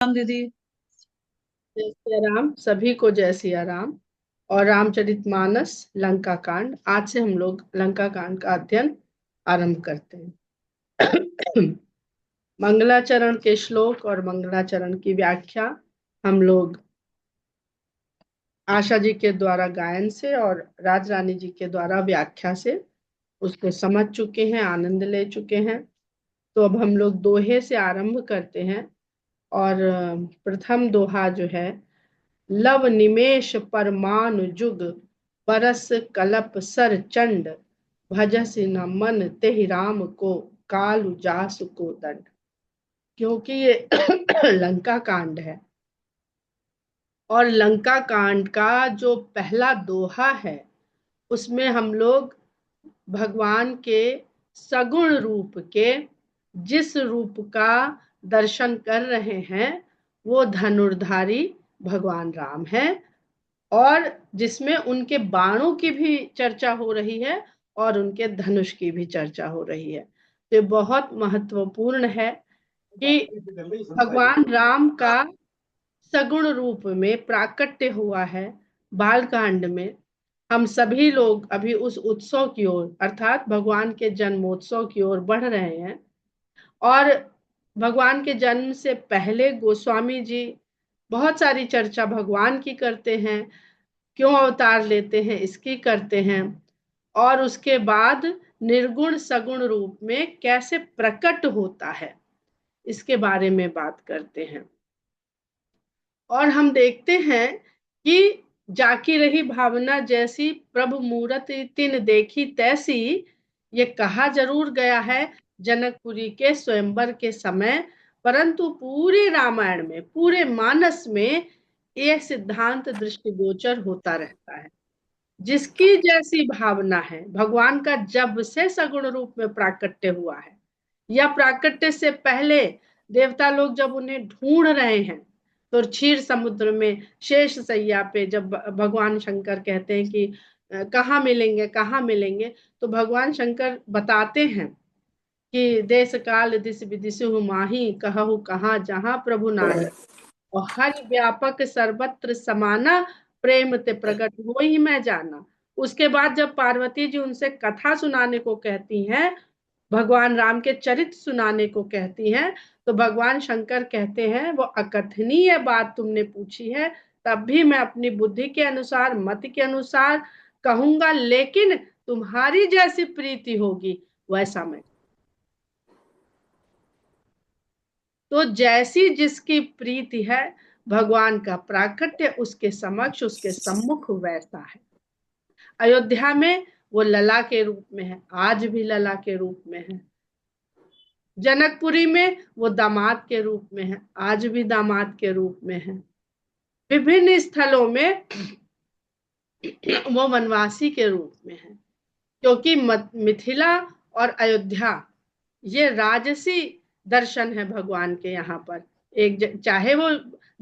राम दीदी। जय सिया राम। सभी को जय सिया राम। और रामचरितमानस लंका कांड, आज से हम लोग लंका कांड का अध्ययन आरंभ करते हैं। मंगलाचरण के श्लोक और मंगलाचरण की व्याख्या हम लोग आशा जी के द्वारा गायन से और राज रानी जी के द्वारा व्याख्या से उसको समझ चुके हैं, आनंद ले चुके हैं। तो अब हम लोग दोहे से आरंभ करते हैं। और प्रथम दोहा जो है, लव निमेष परमाणु जुग, बरस कलप सर चंड, भजस न मन तेहि राम को, काल जासु को दंड। क्योंकि ये लंका कांड है और लंका कांड का जो पहला दोहा है उसमें हम लोग भगवान के सगुण रूप के, जिस रूप का दर्शन कर रहे हैं वो धनुर्धारी भगवान राम है, और जिसमें उनके बाणों की भी चर्चा हो रही है और उनके धनुष की भी चर्चा हो रही है। तो ये बहुत महत्वपूर्ण है कि भगवान राम का सगुण रूप में प्राकट्य हुआ है बालकांड में। हम सभी लोग अभी उस उत्सव की ओर, अर्थात भगवान के जन्मोत्सव की ओर बढ़ रहे हैं। और भगवान के जन्म से पहले गोस्वामी जी बहुत सारी चर्चा भगवान की करते हैं, क्यों अवतार लेते हैं इसकी करते हैं, और उसके बाद निर्गुण सगुण रूप में कैसे प्रकट होता है इसके बारे में बात करते हैं। और हम देखते हैं कि जाकी रही भावना जैसी, प्रभु मूरत तिन देखी तैसी, ये कहा जरूर गया है जनकपुरी के स्वयंवर के समय, परंतु पूरे रामायण में, पूरे मानस में यह सिद्धांत दृष्टिगोचर होता रहता है। जिसकी जैसी भावना है, भगवान का जब से सगुण रूप में प्राकट्य हुआ है या प्राकट्य से पहले देवता लोग जब उन्हें ढूंढ रहे हैं, तो क्षीर समुद्र में शेष सैया पे जब भगवान शंकर कहते हैं कि कहाँ मिलेंगे कहाँ मिलेंगे, तो भगवान शंकर बताते हैं कि देश काल दिस विदिशु माही, कहु कहाँ जहाँ प्रभु नाही, और हर व्यापक सर्वत्र समाना, प्रेम ते प्रकट हो ही मैं जाना। उसके बाद जब पार्वती जी उनसे कथा सुनाने को कहती हैं, भगवान राम के चरित्र सुनाने को कहती हैं, तो भगवान शंकर कहते हैं वो अकथनीय बात तुमने पूछी है, तब भी मैं अपनी बुद्धि के अनुसार, मत के अनुसार कहूंगा, लेकिन तुम्हारी जैसी प्रीति होगी वैसा मैं। तो जैसी जिसकी प्रीति है, भगवान का प्राकट्य उसके समक्ष, उसके सम्मुख वैसा है। अयोध्या में वो लला के रूप में है, आज भी लला के रूप में है। जनकपुरी में वो दामाद के रूप में है, आज भी दामाद के रूप में है। विभिन्न स्थलों में वो वनवासी के रूप में है, क्योंकि मिथिला और अयोध्या ये राजसी दर्शन है भगवान के यहाँ पर। चाहे वो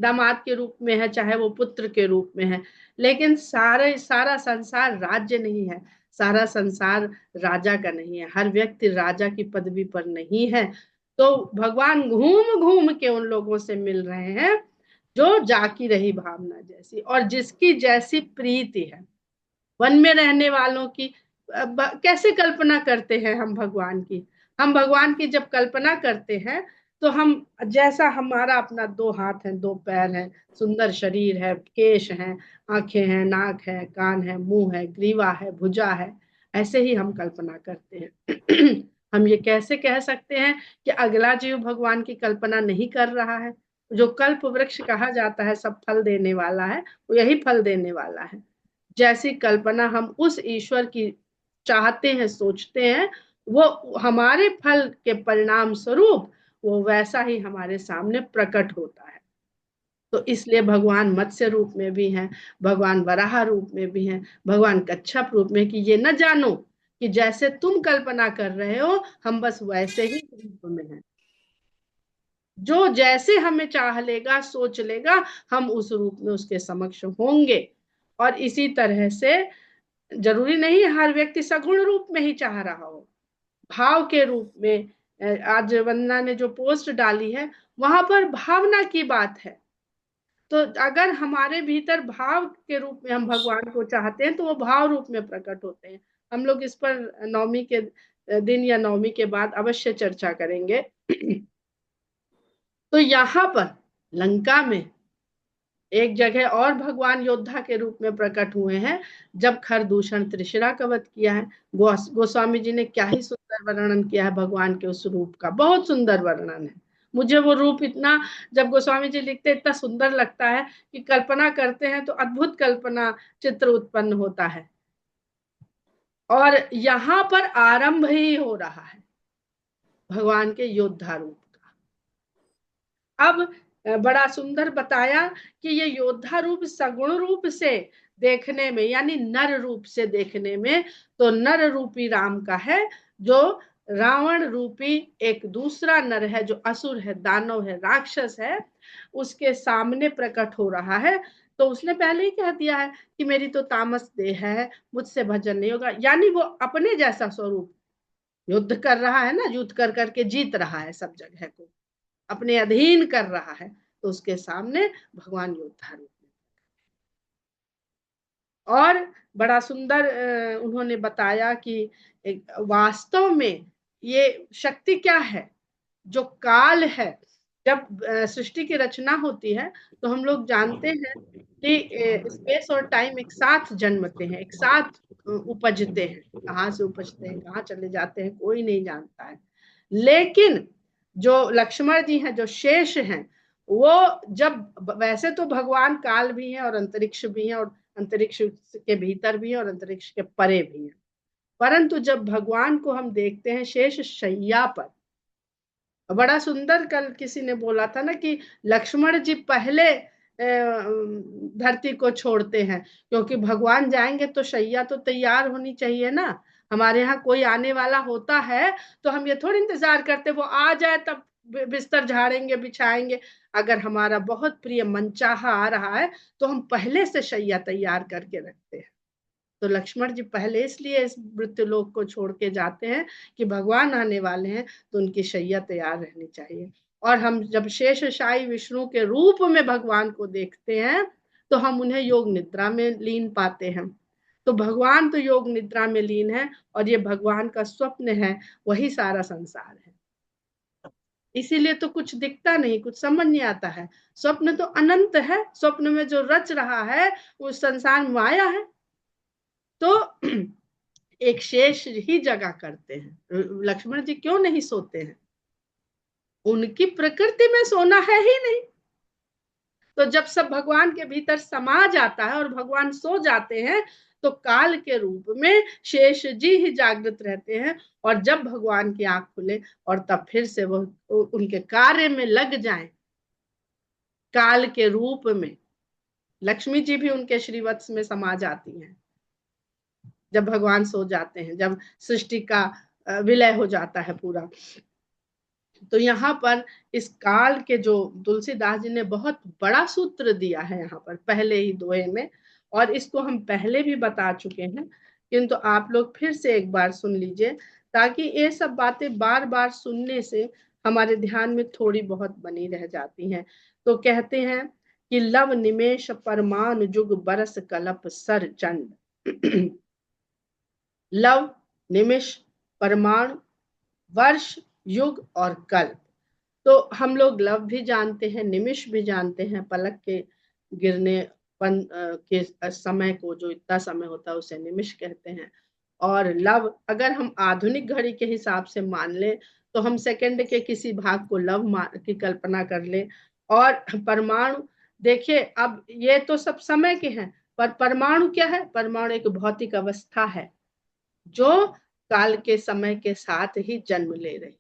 दामाद के रूप में है, चाहे वो पुत्र के रूप में है, लेकिन सारा संसार राज्य नहीं है, सारा संसार राजा का नहीं है, हर व्यक्ति राजा की पदवी पर नहीं है। तो भगवान घूम घूम के उन लोगों से मिल रहे हैं जो जाकी रही भावना जैसी और जिसकी जैसी प्रीति है। वन में रहने वालों की कैसे कल्पना करते हैं हम भगवान की? हम भगवान की जब कल्पना करते हैं तो हम, जैसा हमारा अपना दो हाथ हैं, दो पैर हैं, सुंदर शरीर है, केश हैं, आंखें हैं, नाक है, कान है, मुंह है, ग्रीवा है, भुजा है, ऐसे ही हम कल्पना करते हैं। हम ये कैसे कह सकते हैं कि अगला जीव भगवान की कल्पना नहीं कर रहा है? जो कल्प वृक्ष कहा जाता है, सब फल देने वाला है, वो यही फल देने वाला है। जैसी कल्पना हम उस ईश्वर की चाहते हैं, सोचते हैं, वो हमारे फल के परिणाम स्वरूप वो वैसा ही हमारे सामने प्रकट होता है। तो इसलिए भगवान मत्स्य रूप में भी हैं, भगवान वराह रूप में भी हैं, भगवान कच्छप रूप में, कि ये न जानो कि जैसे तुम कल्पना कर रहे हो हम बस वैसे ही रूप में हैं। जो जैसे हमें चाह लेगा, सोच लेगा, हम उस रूप में उसके समक्ष होंगे। और इसी तरह से जरूरी नहीं है हर व्यक्ति सगुण रूप में ही चाह रहा हो, भाव के रूप में। आज वंदना ने जो पोस्ट डाली है वहां पर भावना की बात है। तो अगर हमारे भीतर भाव के रूप में हम भगवान को चाहते हैं तो वो भाव रूप में प्रकट होते हैं। हम लोग इस पर नवमी के दिन या नवमी के बाद अवश्य चर्चा करेंगे। तो यहाँ पर लंका में एक जगह और भगवान योद्धा के रूप में प्रकट हुए हैं, जब खरदूषण त्रिशिरा का वध किया है। गोस्वामी जी ने क्या ही सुंदर वर्णन किया है भगवान के उस रूप का, बहुत सुंदर वर्णन है। मुझे वो रूप इतना, जब गोस्वामी जी लिखते इतना सुंदर लगता है कि कल्पना करते हैं तो अद्भुत कल्पना चित्र उत्पन्न होता है। और यहाँ पर आरंभ ही हो रहा है भगवान के योद्धा रूप का। अब बड़ा सुंदर बताया कि ये योद्धा रूप सगुण रूप से देखने में, यानी नर रूप से देखने में, तो नर रूपी राम का है, जो रावण रूपी एक दूसरा नर है, जो असुर है, दानव है, राक्षस है, उसके सामने प्रकट हो रहा है। तो उसने पहले ही कह दिया है कि मेरी तो तामस देह है, मुझसे भजन नहीं होगा। यानी वो अपने जैसा स्वरूप युद्ध कर रहा है ना, युद्ध कर करके जीत रहा है सब जगह को, अपने अधीन कर रहा है। तो उसके सामने भगवान योद्धा रूप में। और बड़ा सुंदर उन्होंने बताया कि वास्तव में ये शक्ति क्या है, जो काल है। जब सृष्टि की रचना होती है तो हम लोग जानते हैं कि स्पेस और टाइम एक साथ जन्मते हैं, एक साथ उपजते हैं। कहाँ से उपजते हैं, कहाँ चले जाते हैं, कोई नहीं जानता है। लेकिन जो लक्ष्मण जी हैं, जो शेष हैं, वो जब, वैसे तो भगवान काल भी हैं और अंतरिक्ष भी हैं, और अंतरिक्ष के भीतर भी हैं और अंतरिक्ष के परे भी हैं, परंतु जब भगवान को हम देखते हैं शेष शैया पर, बड़ा सुंदर कल किसी ने बोला था ना कि लक्ष्मण जी पहले धरती को छोड़ते हैं, क्योंकि भगवान जाएंगे तो शैया तो तैयार होनी चाहिए ना। हमारे यहाँ कोई आने वाला होता है तो हम ये थोड़ी इंतजार करते वो आ जाए तब बिस्तर झाड़ेंगे, बिछाएंगे। अगर हमारा बहुत प्रिय मनचाहा आ रहा है तो हम पहले से शैया तैयार करके रखते हैं। तो लक्ष्मण जी पहले इसलिए इस मृत्युलोक को छोड़ के जाते हैं कि भगवान आने वाले हैं, तो उनकी शैया तैयार रहनी चाहिए। और हम जब शेषशायी विष्णु के रूप में भगवान को देखते हैं तो हम उन्हें योग निद्रा में लीन पाते हैं। तो भगवान तो योग निद्रा में लीन है, और ये भगवान का स्वप्न है, वही सारा संसार है। इसीलिए तो कुछ दिखता नहीं, कुछ समझ नहीं आता है। स्वप्न तो अनंत है, स्वप्न में जो रच रहा है वो संसार माया है। तो एक शेष ही जगह करते हैं। लक्ष्मण जी क्यों नहीं सोते हैं, उनकी प्रकृति में सोना है ही नहीं। तो जब सब भगवान के भीतर समा जाता है और भगवान सो जाते हैं, तो काल के रूप में शेष जी ही जागृत रहते हैं। और जब भगवान की आंख खुले और तब फिर से वो उनके कार्य में लग जाएं काल के रूप में, लक्ष्मी जी भी उनके श्रीवत्स में समा जाती हैं जब भगवान सो जाते हैं, जब सृष्टि का विलय हो जाता है पूरा। तो यहाँ पर इस काल के जो तुलसीदास जी ने बहुत बड़ा सूत्र दिया है यहाँ पर पहले ही दोहे में, और इसको हम पहले भी बता चुके हैं, किंतु आप लोग फिर से एक बार सुन लीजिए, ताकि ये सब बातें बार बार सुनने से हमारे ध्यान में थोड़ी बहुत बनी रह जाती हैं। तो कहते हैं कि लव निमेष परमान जुग बरस कलप सर चंड। लव, निमिष, परमाणु, वर्ष, युग और कल्प। तो हम लोग लव भी जानते हैं, निमिष भी जानते हैं, पलक के गिरने के समय को, जो इतना समय होता है उसे निमिष कहते हैं। और लव अगर हम आधुनिक घड़ी के हिसाब से मान ले तो हम सेकंड के किसी भाग को लव की कल्पना कर ले। और परमाणु, देखिए अब ये तो सब समय के हैं, पर परमाणु क्या है, परमाणु एक भौतिक अवस्था है जो काल के समय के साथ ही जन्म ले रही।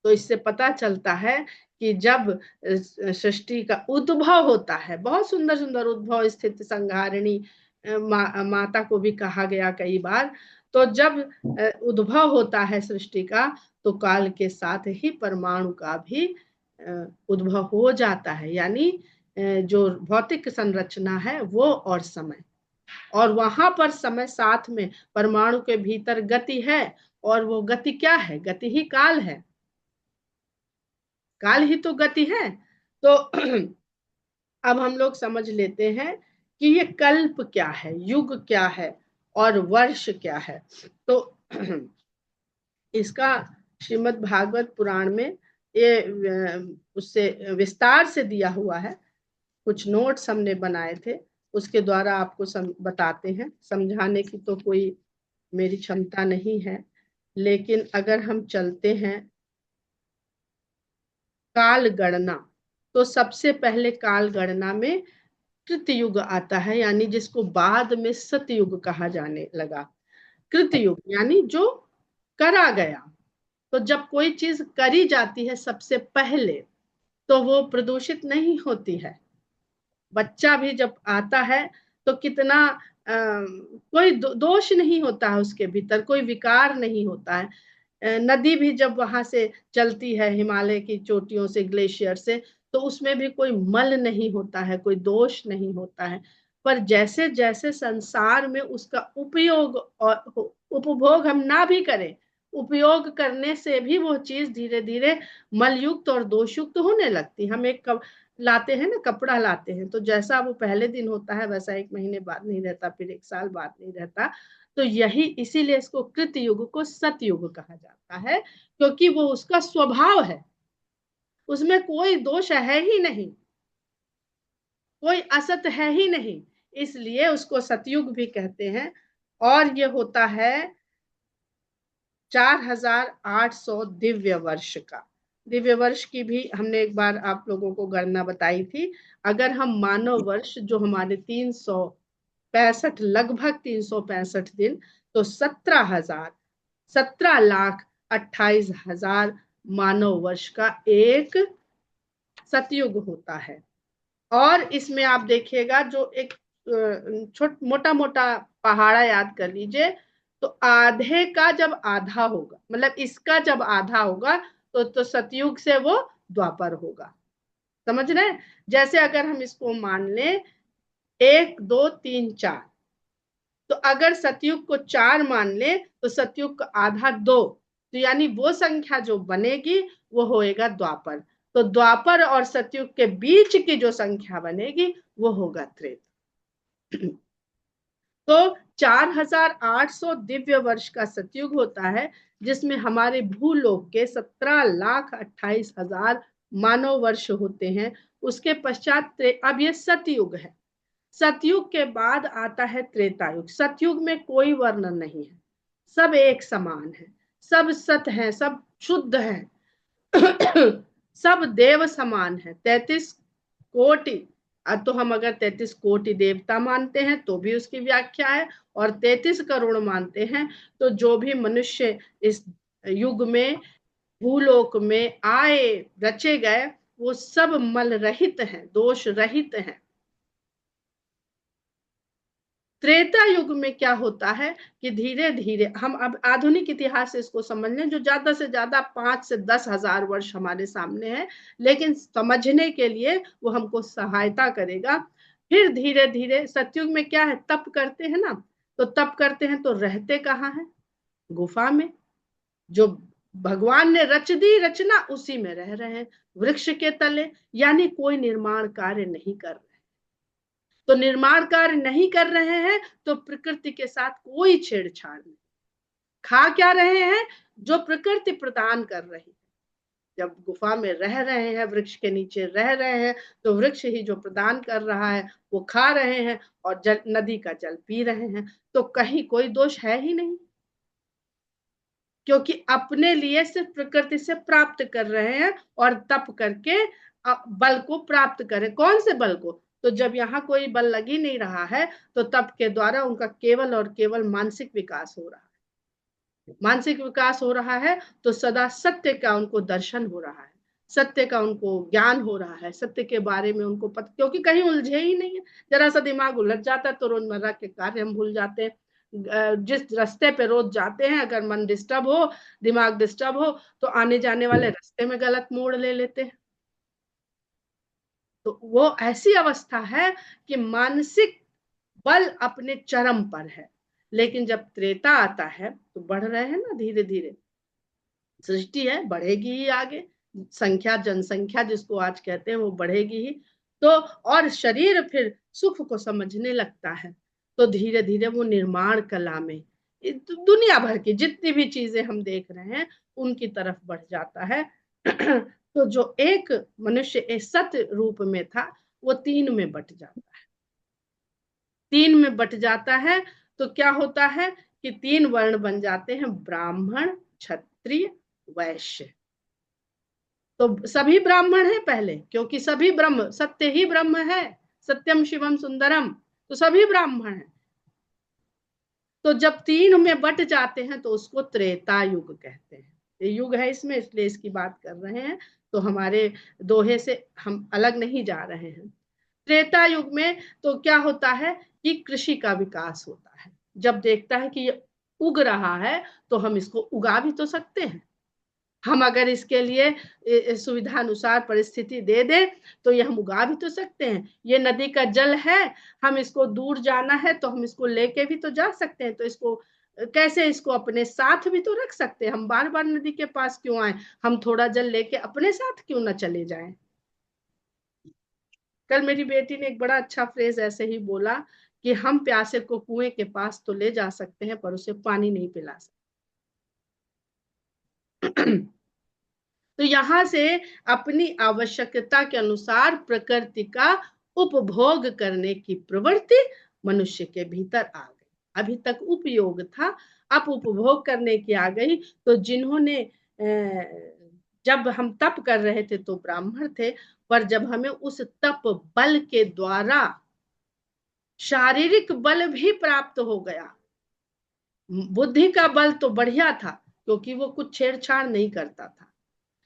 तो इससे पता चलता है कि जब सृष्टि का उद्भव होता है, बहुत सुंदर सुंदर उद्भव स्थिति संहारिणी माता को भी कहा गया कई बार। तो जब उद्भव होता है सृष्टि का, तो काल के साथ ही परमाणु का भी उद्भव हो जाता है। यानी जो भौतिक संरचना है वो और समय, और वहां पर समय साथ में, परमाणु के भीतर गति है, और वो गति क्या है, गति ही काल है। काल ही तो गति है। तो अब हम लोग समझ लेते हैं कि ये कल्प क्या है, युग क्या है और वर्ष क्या है। तो इसका श्रीमद् भागवत पुराण में ये उससे विस्तार से दिया हुआ है। कुछ नोट्स हमने बनाए थे, उसके द्वारा आपको बताते हैं। समझाने की तो कोई मेरी क्षमता नहीं है, लेकिन अगर हम चलते हैं काल गणना, तो सबसे पहले काल गणना में कृतयुग आता है, यानी जिसको बाद में सतयुग कहा जाने लगा। कृतयुग यानी जो करा गया। तो जब कोई चीज करी जाती है सबसे पहले, तो वो प्रदूषित नहीं होती है। बच्चा भी जब आता है तो कितना कोई दोष नहीं होता है उसके भीतर, कोई विकार नहीं होता है। नदी भी जब वहां से चलती है हिमालय की चोटियों से, ग्लेशियर से, तो उसमें भी कोई मल नहीं होता है, कोई दोष नहीं होता है। पर जैसे जैसे संसार में उसका उपयोग और उपभोग हम ना भी करें, उपयोग करने से भी वो चीज धीरे धीरे मलयुक्त और दोषयुक्त होने लगती। हम एक लाते हैं ना, कपड़ा लाते हैं, तो जैसा वो पहले दिन होता है वैसा एक महीने बाद नहीं रहता, फिर एक साल बाद नहीं रहता। तो यही इसीलिए इसको कृत युग को सतयुग कहा जाता है, क्योंकि वो उसका स्वभाव है, उसमें कोई दोष है ही नहीं, कोई असत है ही नहीं, इसलिए उसको सतयुग भी कहते हैं। और ये होता है 4800 दिव्य वर्ष का। दिव्य वर्ष की भी हमने एक बार आप लोगों को गणना बताई थी। अगर हम मानव वर्ष जो हमारे 365, लगभग 365 दिन, तो 17,28,000 मानव वर्ष का एक सतयुग होता है। और इसमें आप देखिएगा, जो एक मोटा मोटा पहाड़ा याद कर लीजिए, तो आधे का जब आधा होगा, मतलब इसका जब आधा होगा, तो सतयुग से वो द्वापर होगा। समझ रहे हैं? जैसे अगर हम इसको मान लें 1 2 3 4, तो अगर सतयुग को 4 मान ले, तो सतयुग का आधा 2, तो यानी वो संख्या जो बनेगी वो होएगा द्वापर। तो द्वापर और सतयुग के बीच की जो संख्या बनेगी वो होगा त्रेता। तो 4800 दिव्य वर्ष का सतयुग होता है, जिसमें हमारे भूलोक के 17,28,000 मानव वर्ष होते हैं। उसके पश्चात अब ये सतयुग है। सतयुग के बाद आता है त्रेता युग। सतयुग में कोई वर्णन नहीं है, सब एक समान है, सब सत है, सब शुद्ध है। सब देव समान है। 33 कोटि, तो हम अगर 33 कोटि देवता मानते हैं तो भी उसकी व्याख्या है, और 33 करोड़ मानते हैं तो जो भी मनुष्य इस युग में भूलोक में आए, रचे गए, वो सब मल रहित हैं, दोष रहित हैं। त्रेता युग में क्या होता है कि धीरे धीरे हम अब आधुनिक इतिहास से इसको समझ लें, जो ज्यादा से ज्यादा 5 से 10 हजार वर्ष हमारे सामने है, लेकिन समझने के लिए वो हमको सहायता करेगा। फिर धीरे धीरे सतयुग में क्या है, तप करते हैं ना, तो तप करते हैं तो रहते कहाँ है? गुफा में। जो भगवान ने रच दी रचना, उसी में रह रहे हैं, वृक्ष के तले, यानी कोई निर्माण कार्य नहीं कर रहे। तो निर्माण कार्य नहीं कर रहे हैं तो प्रकृति के साथ कोई छेड़छाड़ नहीं। खा क्या रहे हैं? जो प्रकृति प्रदान कर रही है। जब गुफा में रह रहे हैं, वृक्ष के नीचे रह रहे हैं, तो वृक्ष ही जो प्रदान कर रहा है वो खा रहे हैं, और नदी का जल पी रहे हैं। तो कहीं कोई दोष है ही नहीं, क्योंकि अपने लिए सिर्फ प्रकृति से प्राप्त कर रहे हैं, और तप करके बल को प्राप्त करें। कौन से बल को? तो जब यहाँ कोई बल लग ही नहीं रहा है, तो तप के द्वारा उनका केवल और केवल मानसिक विकास हो रहा है। मानसिक विकास हो रहा है तो सदा सत्य का उनको दर्शन हो रहा है, सत्य का उनको ज्ञान हो रहा है, सत्य के बारे में उनको पता, क्योंकि कहीं उलझे ही नहीं है। जरा सा दिमाग उलझ जाता है तो रोजमर्रा के कार्य हम भूल जाते हैं। जिस रास्ते पे रोज जाते हैं, अगर मन डिस्टर्ब हो, दिमाग डिस्टर्ब हो, तो आने जाने वाले रास्ते में गलत मोड़ ले लेते हैं। तो वो ऐसी अवस्था है कि मानसिक बल अपने चरम पर है। लेकिन जब त्रेता आता है तो बढ़ रहे हैं ना, धीरे धीरे सृष्टि है, बढ़ेगी ही आगे। संख्या, जनसंख्या जिसको आज कहते हैं, वो बढ़ेगी ही। तो और शरीर फिर सुख को समझने लगता है, तो धीरे धीरे वो निर्माण कला में दुनिया भर की जितनी भी चीजें हम देख रहे हैं उनकी तरफ बढ़ जाता है। तो जो एक मनुष्य एक सत्य रूप में था, वो तीन में बट जाता है। तीन में बट जाता है तो क्या होता है कि तीन वर्ण बन जाते हैं, ब्राह्मण, क्षत्रिय, वैश्य। तो सभी ब्राह्मण है पहले, क्योंकि सभी ब्रह्म, सत्य ही ब्रह्म है, सत्यम शिवम सुंदरम, तो सभी ब्राह्मण है। तो जब तीन में बट जाते हैं तो उसको त्रेता युग कहते हैं। ये युग है इसमें, इसलिए इसकी बात कर रहे हैं, तो हमारे दोहे से हम अलग नहीं जा रहे हैं। त्रेता युग में तो क्या होता है कि कृषि का विकास होता है। जब देखता है कि ये उग रहा है तो हम इसको उगा भी तो सकते हैं, हम अगर इसके लिए सुविधा अनुसार परिस्थिति दे दे तो ये हम उगा भी तो सकते हैं। ये नदी का जल है, हम इसको दूर जाना है तो हम इसको लेके भी तो जा सकते हैं, तो इसको कैसे इसको अपने साथ भी तो रख सकते हैं। हम बार बार नदी के पास क्यों आए, हम थोड़ा जल लेके अपने साथ क्यों ना चले जाएं। कल मेरी बेटी ने एक बड़ा अच्छा फ्रेज ऐसे ही बोला कि हम प्यासे को कुएं के पास तो ले जा सकते हैं पर उसे पानी नहीं पिला सकते। तो यहां से अपनी आवश्यकता के अनुसार प्रकृति का उपभोग करने की प्रवृत्ति मनुष्य के भीतर आ गई। अभी तक उपयोग था, अब उपभोग करने की आ गई। तो जिन्होंने जब हम तप कर रहे थे तो ब्राह्मण थे, पर जब हमें उस तप बल के द्वारा शारीरिक बल भी प्राप्त हो गया, बुद्धि का बल तो बढ़िया था क्योंकि वो कुछ छेड़छाड़ नहीं करता था,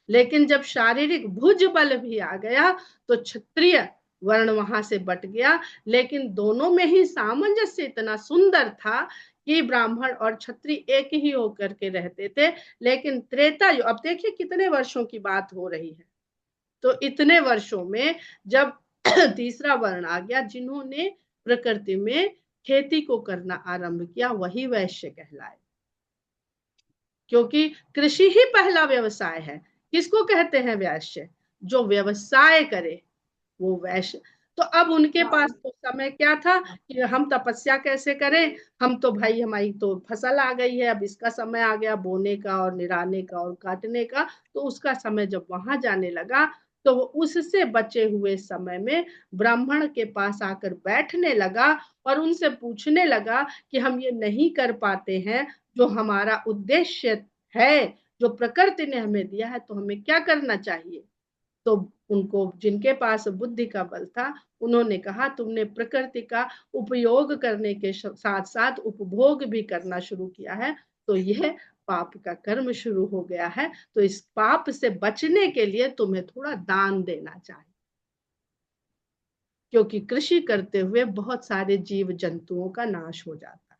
लेकिन जब शारीरिक भुज बल भी आ गया तो क्षत्रिय वर्ण वहां से बट गया। लेकिन दोनों में ही सामंजस्य इतना सुंदर था कि ब्राह्मण और क्षत्रिय एक ही होकर के रहते थे। लेकिन त्रेता युग, अब देखिए कितने वर्षों की बात हो रही है, तो इतने वर्षों में जब तीसरा वर्ण आ गया, जिन्होंने प्रकृति में खेती को करना आरंभ किया, वही वैश्य कहलाए। क्योंकि कृषि ही पहला व्यवसाय है। किसको कहते हैं वैश्य? जो व्यवसाय करे वो वैश्य। तो अब उनके पास तो समय क्या था कि हम तपस्या कैसे करें, हम तो भाई हमारी तो फसल आ गई है, अब इसका समय आ गया बोने का और निराने का और काटने का। तो उसका समय जब वहां जाने लगा तो वो उससे बचे हुए समय में ब्राह्मण के पास आकर बैठने लगा और उनसे पूछने लगा कि हम ये नहीं कर पाते हैं जो हमारा उद्देश्य है, जो प्रकृति ने हमें दिया है, तो हमें क्या करना चाहिए। तो उनको, जिनके पास बुद्धि का बल था, उन्होंने कहा तुमने प्रकृति का उपयोग करने के साथ साथ उपभोग भी करना शुरू किया है, तो यह पाप का कर्म शुरू हो गया है। तो इस पाप से बचने के लिए तुम्हें थोड़ा दान देना चाहिए, क्योंकि कृषि करते हुए बहुत सारे जीव जंतुओं का नाश हो जाता है,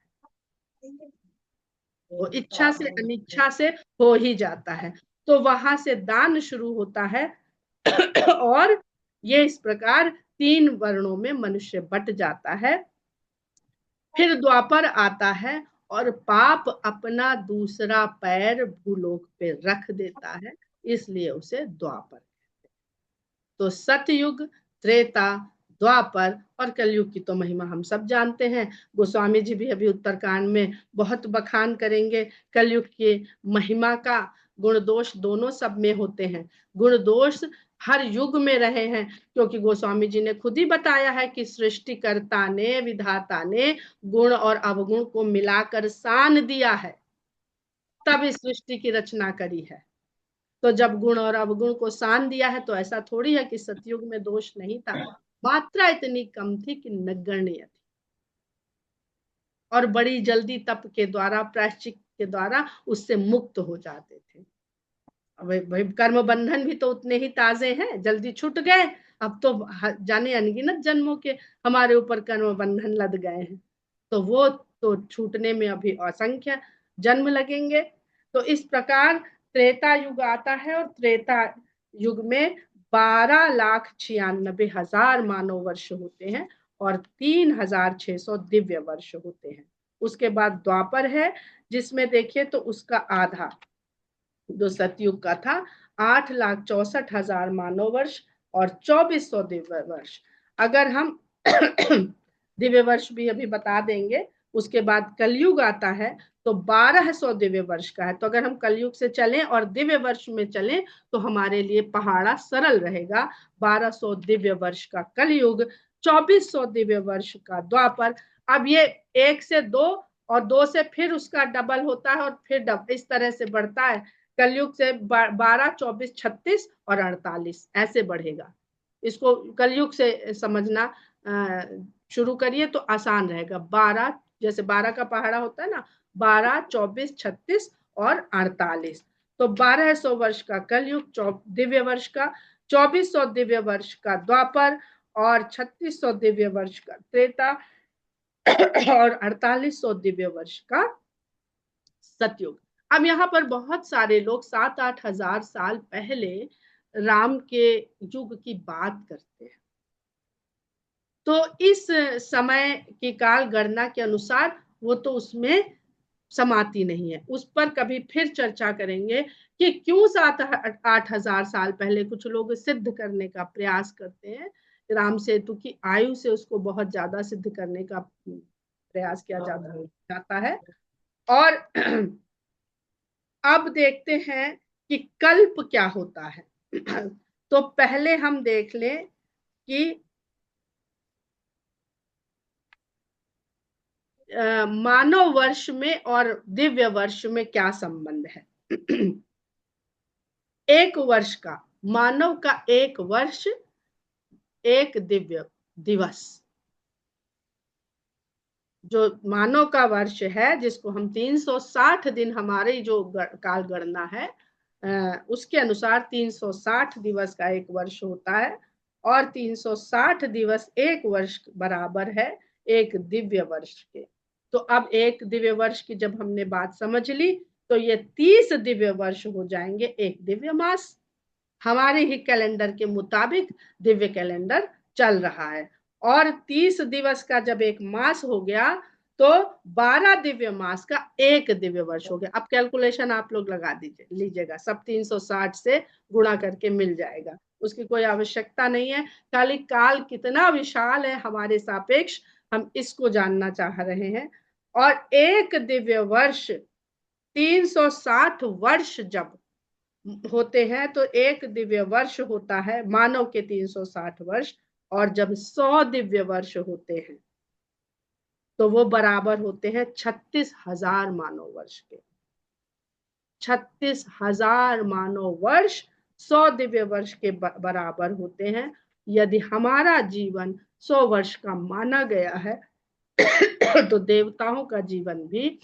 वो इच्छा से अनिच्छा से हो ही जाता है। तो वहां से दान शुरू होता है। और ये इस प्रकार तीन वर्णों में मनुष्य बट जाता है। फिर द्वापर आता है और पाप अपना दूसरा पैर भूलोक पे रख देता है, इसलिए उसे द्वापर। तो सतयुग, त्रेता, द्वापर और कलयुग की तो महिमा हम सब जानते हैं। गोस्वामी जी भी अभी उत्तरकांड में बहुत बखान करेंगे कलयुग की महिमा का। गुण दोष दोनों सब में होते हैं, गुण दोष हर युग में रहे हैं, क्योंकि गोस्वामी जी ने खुद ही बताया है कि सृष्टिकर्ता ने, विधाता ने गुण और अवगुण को मिलाकर सान दिया है, तब इस सृष्टि की रचना करी है। तो जब गुण और अवगुण को सान दिया है तो ऐसा थोड़ी है कि सतयुग में दोष नहीं था, मात्रा इतनी कम थी कि नगण्य थी, और बड़ी जल्दी तप के द्वारा, प्रायश्चित के द्वारा उससे मुक्त हो जाते थे। भाई कर्म बंधन भी तो उतने ही ताजे हैं, जल्दी छूट गए। अब तो जाने अनगिनत जन्मों के हमारे ऊपर कर्म बंधन लद गए हैं, तो वो तो छूटने में अभी असंख्य जन्म लगेंगे। तो इस प्रकार त्रेता युग आता है और त्रेता युग में 12,96,000 मानव वर्ष होते हैं और 3,600 दिव्य वर्ष होते हैं। उसके बाद द्वापर है, जिसमें देखिए तो उसका आधा जो सतयुग का था 8,64,000 मानव वर्ष और 2400 दिव्य वर्ष। अगर हम दिव्य वर्ष भी अभी बता देंगे, उसके बाद कलयुग आता है तो 1200 दिव्य वर्ष का है। तो अगर हम कलयुग से चलें और दिव्य वर्ष में चलें तो हमारे लिए पहाड़ा सरल रहेगा। 1200 दिव्य वर्ष का कलयुग, 2400 दिव्य वर्ष का द्वापर। अब ये 1 से 2 और 2 से फिर उसका डबल होता है और फिर इस तरह से बढ़ता है। कलयुग से 12, 24, 36 और 48 ऐसे बढ़ेगा। इसको कलयुग से समझना शुरू करिए तो आसान रहेगा। 12, जैसे 12 का पहाड़ा होता है ना, 12, 24, 36 और 48। तो 1200 वर्ष का कलयुग, दिव्य वर्ष का, 2400 दिव्य वर्ष का द्वापर और 3600 दिव्य वर्ष का त्रेता और 4800 दिव्य वर्ष का सतयुग। अब यहाँ पर बहुत सारे लोग 7-8 हजार साल पहले राम के युग की बात करते हैं। तो इस समय की काल गणना के अनुसार वो तो उसमें समाती नहीं है। उस पर कभी फिर चर्चा करेंगे कि क्यों 7-8 हजार साल पहले कुछ लोग सिद्ध करने का प्रयास करते हैं। राम सेतु की आयु से उसको बहुत ज्यादा सिद्ध करने का प्रयास किया जाता है। और अब देखते हैं कि कल्प क्या होता है। तो पहले हम देख लें कि मानव वर्ष में और दिव्य वर्ष में क्या संबंध है। एक वर्ष का, मानव का एक वर्ष, एक दिव्य दिवस। जो मानव का वर्ष है, जिसको हम 360 दिन, हमारे जो काल गणना है उसके अनुसार 360 दिवस का एक वर्ष होता है और 360 दिवस एक वर्ष बराबर है एक दिव्य वर्ष के। तो अब एक दिव्य वर्ष की जब हमने बात समझ ली तो ये 30 दिव्य वर्ष हो जाएंगे एक दिव्य मास। हमारे ही कैलेंडर के मुताबिक दिव्य कैलेंडर चल रहा है और 30 दिवस का जब एक मास हो गया तो 12 दिव्य मास का एक दिव्य वर्ष हो गया। अब कैलकुलेशन आप लोग लगा लीजिएगा, सब 360 से गुणा करके मिल जाएगा, उसकी कोई आवश्यकता नहीं है। खाली काल कितना विशाल है हमारे सापेक्ष, हम इसको जानना चाह रहे हैं। और एक दिव्य वर्ष 360 वर्ष जब होते हैं तो एक दिव्य वर्ष होता है मानव के 360 वर्ष, और जब 100 दिव्य वर्ष होते हैं तो वो बराबर होते हैं 36,000 मानव वर्ष के। 36,000 मानव वर्ष 100 दिव्य वर्ष के बराबर होते हैं। यदि हमारा जीवन 100 वर्ष का माना गया है तो देवताओं का जीवन भी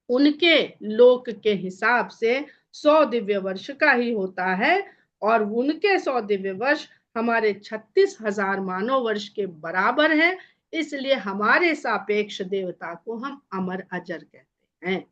उनके लोक के हिसाब से 100 दिव्य वर्ष का ही होता है और उनके 100 दिव्य वर्ष हमारे 36,000 मानव वर्ष के बराबर है। इसलिए हमारे सापेक्ष देवता को हम अमर अजर कहते हैं।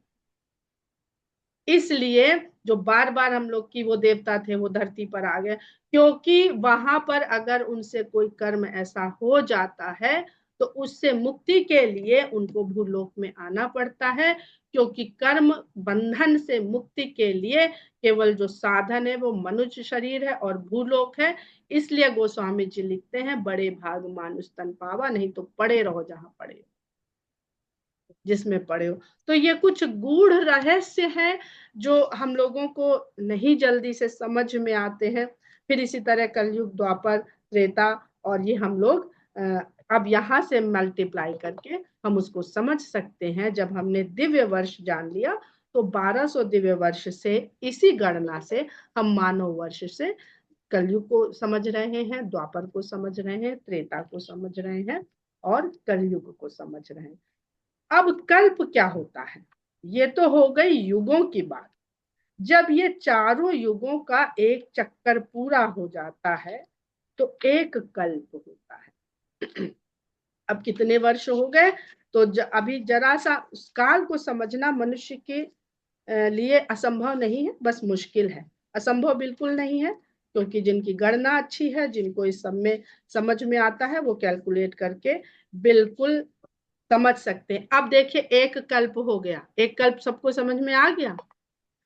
इसलिए जो बार बार हम लोग की वो देवता थे वो धरती पर आ गए, क्योंकि वहां पर अगर उनसे कोई कर्म ऐसा हो जाता है तो उससे मुक्ति के लिए उनको भूलोक में आना पड़ता है, क्योंकि कर्म बंधन से मुक्ति के लिए केवल जो साधन है वो मनुष्य शरीर है और भूलोक है। इसलिए गोस्वामी जी लिखते हैं, बड़े भाग मानुष तन पावा, नहीं तो पड़े रहो जहां पड़े, जिसमें पड़े हो। तो ये कुछ गूढ़ रहस्य है जो हम लोगों को नहीं जल्दी से समझ में आते हैं। फिर इसी तरह कलयुग, द्वापर, त्रेता, और ये हम लोग अब यहाँ से मल्टीप्लाई करके हम उसको समझ सकते हैं। जब हमने दिव्य वर्ष जान लिया तो 1200 दिव्य वर्ष से, इसी गणना से हम मानव वर्ष से कलयुग को समझ रहे हैं, द्वापर को समझ रहे हैं, त्रेता को समझ रहे हैं और कलयुग को समझ रहे हैं। अब कल्प क्या होता है, ये तो हो गई युगों की बात। जब ये चारों युगों का एक चक्कर पूरा हो जाता है तो एक कल्प होता है। अब कितने वर्ष हो गए तो अभी जरा सा उस काल को समझना मनुष्य के लिए असंभव नहीं है, बस मुश्किल है। असंभव बिल्कुल नहीं है, क्योंकि जिनकी गणना अच्छी है, जिनको इस सब में समझ में आता है, वो कैलकुलेट करके बिल्कुल समझ सकते हैं। अब देखिए, एक कल्प हो गया, एक कल्प सबको समझ में आ गया।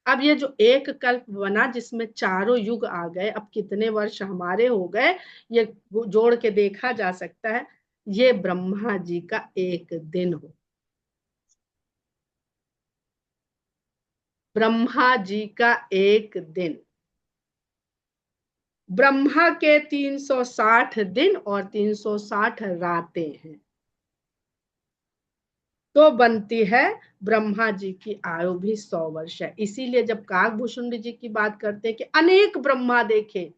अब ये जो एक कल्प बना जिसमें चारों युग आ गए, अब कितने वर्ष हमारे हो गए ये जोड़ के देखा जा सकता है। ये ब्रह्मा जी का एक दिन हो, ब्रह्मा जी का एक दिन। ब्रह्मा के 360 दिन और 360 रातें हैं, तो बनती है ब्रह्मा जी की आयु भी 100 वर्ष है। इसीलिए जब काकभूषुंड जी की बात करते हैं कि अनेक ब्रह्मा देखे,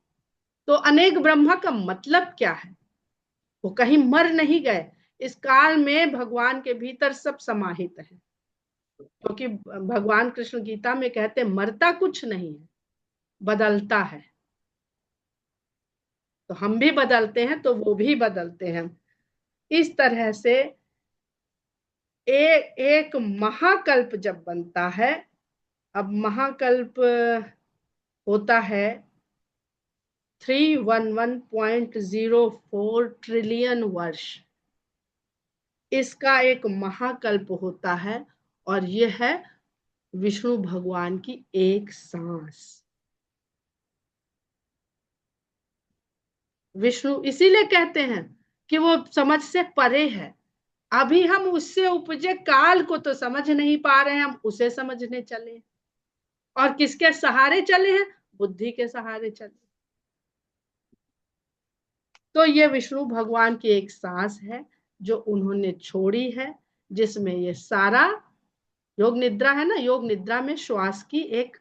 तो अनेक ब्रह्मा का मतलब क्या है? वो कहीं मर नहीं गए, इस काल में भगवान के भीतर सब समाहित है। क्योंकि भगवान कृष्ण गीता में कहते हैं मरता कुछ नहीं है, बदलता है। तो हम भी बदलते हैं तो वो भी बदलते हैं। इस तरह से एक महाकल्प जब बनता है, अब महाकल्प होता है 311.04 ट्रिलियन वर्ष, इसका एक महाकल्प होता है। और यह है विष्णु भगवान की एक सांस। विष्णु इसीलिए कहते हैं कि वो समझ से परे है। अभी हम उससे उपजे काल को तो समझ नहीं पा रहे हैं, हम उसे समझने चले। और किसके सहारे चले हैं? बुद्धि के सहारे चले। तो ये विष्णु भगवान की एक सांस है जो उन्होंने छोड़ी है, जिसमें ये सारा योग निद्रा है ना, योग निद्रा में श्वास की एक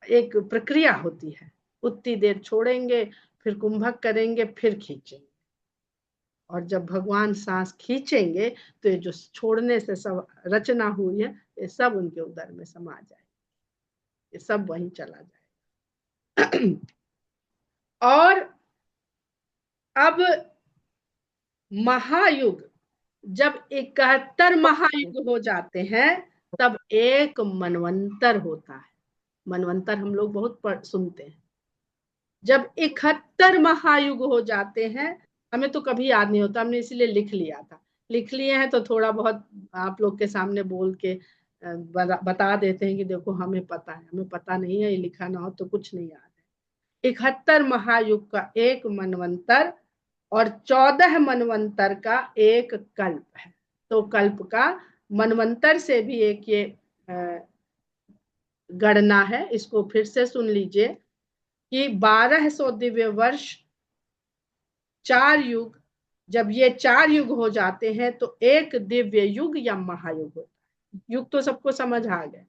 एक प्रक्रिया होती है। उतनी देर छोड़ेंगे, फिर कुंभक करेंगे, फिर खींचेंगे। और जब भगवान सांस खींचेंगे तो ये जो छोड़ने से सब रचना हुई है, ये सब उनके उदर में समा जाए, ये सब वहीं चला जाए। और अब महायुग, जब 71 महायुग हो जाते हैं, तब एक मनवंतर होता है। मनवंतर हम लोग बहुत सुनते हैं। जब 71 महायुग हो जाते हैं, हमें तो कभी याद नहीं होता, हमने इसीलिए लिख लिया था। लिख लिए हैं तो थोड़ा बहुत आप लोग के सामने बोल के बता देते हैं कि देखो हमें पता है। हमें पता नहीं है, ये लिखा ना हो तो कुछ नहीं याद है। 71 महायुग का एक मनवंतर और 14 मनवंतर का एक कल्प है। तो कल्प का मनवंतर से भी एक ये गणना है। इसको फिर से सुन लीजिए कि 1200 दिव्य वर्ष, 4 युग, जब ये 4 युग हो जाते हैं तो एक दिव्य युग या महायुग होता है। युग तो सबको समझ आ गया।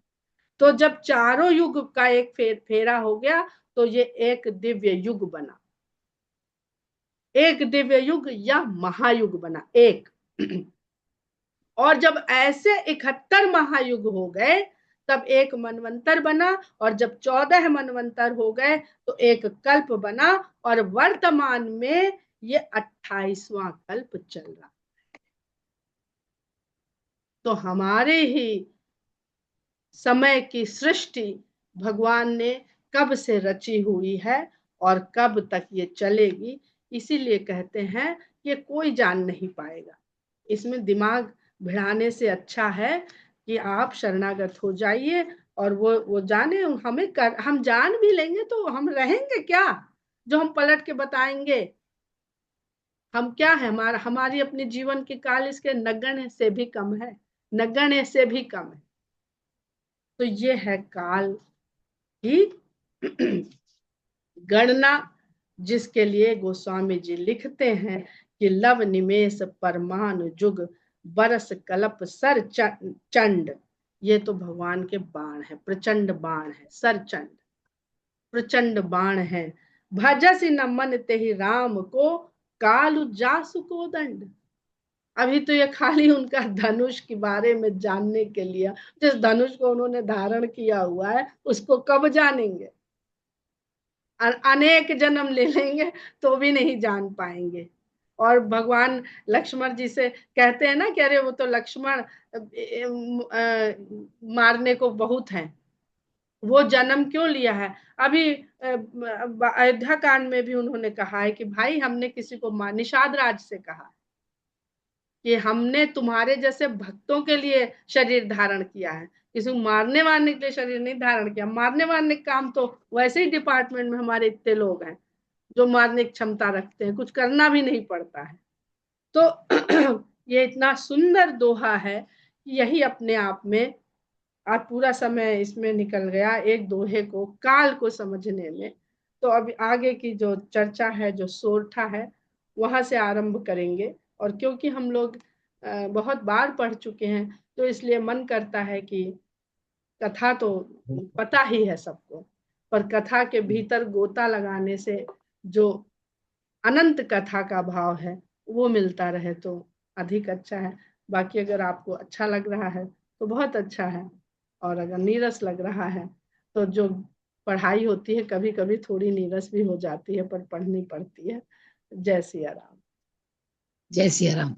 तो जब चारों युग का एक फेरा हो गया तो ये एक दिव्य युग बना, एक दिव्य युग या महायुग बना एक। और जब ऐसे 71 महायुग हो गए तब एक मनवंतर बना। और जब 14 मनवंतर हो गए तो एक कल्प बना। और वर्तमान में ये 28वां कल्प चल रहा। तो हमारे ही समय की सृष्टि भगवान ने कब से रची हुई है और कब तक ये चलेगी। इसीलिए कहते हैं ये कोई जान नहीं पाएगा। इसमें दिमाग भिड़ाने से अच्छा है कि आप शरणागत हो जाइए और वो जाने। हम जान भी लेंगे तो हम रहेंगे क्या जो हम पलट के बताएंगे? हम क्या है? हमारी अपने जीवन के काल इसके नगण्य से भी कम है, नगण्य से भी कम है। तो ये है काल की गणना, जिसके लिए गोस्वामी जी लिखते हैं कि लव निमेष परमाणु जुग बरस कल्प सर चंड। ये तो भगवान के बाण है, प्रचंड बाण है, सरचंड प्रचंड बाण है। भजस न मन ते ही राम को, कालु जासु को दंड। अभी तो ये खाली उनका धनुष के बारे में जानने के लिए, जिस धनुष को उन्होंने धारण किया हुआ है उसको कब जानेंगे? अनेक जन्म ले लेंगे तो भी नहीं जान पाएंगे। और भगवान लक्ष्मण जी से कहते हैं ना कि अरे वो तो लक्ष्मण मारने को बहुत है, वो जन्म क्यों लिया है? अभी अयोध्या कांड में भी उन्होंने कहा है कि भाई हमने किसी को निषाद राज से कहा कि हमने तुम्हारे जैसे भक्तों के लिए शरीर धारण किया है, किसी को मारने वारने के लिए शरीर नहीं धारण किया। मारने वारने का काम तो वैसे ही डिपार्टमेंट में हमारे इतने लोग हैं जो मारने की क्षमता रखते हैं, कुछ करना भी नहीं पड़ता है। तो ये इतना सुंदर दोहा है कि यही अपने आप में, आज पूरा समय इसमें निकल गया एक दोहे को, काल को समझने में। तो अब आगे की जो चर्चा है, जो सोरठा है, वहां से आरंभ करेंगे। और क्योंकि हम लोग बहुत बार पढ़ चुके हैं, तो इसलिए मन करता है कि कथा तो पता ही है सबको, पर कथा के भीतर गोता लगाने से जो अनंत कथा का भाव है वो मिलता रहे तो अधिक अच्छा है। बाकी अगर आपको अच्छा लग रहा है तो बहुत अच्छा है, और अगर नीरस लग रहा है तो जो पढ़ाई होती है कभी कभी थोड़ी नीरस भी हो जाती है, पर पढ़नी पड़ती है। जय सिया राम। जय सिया राम।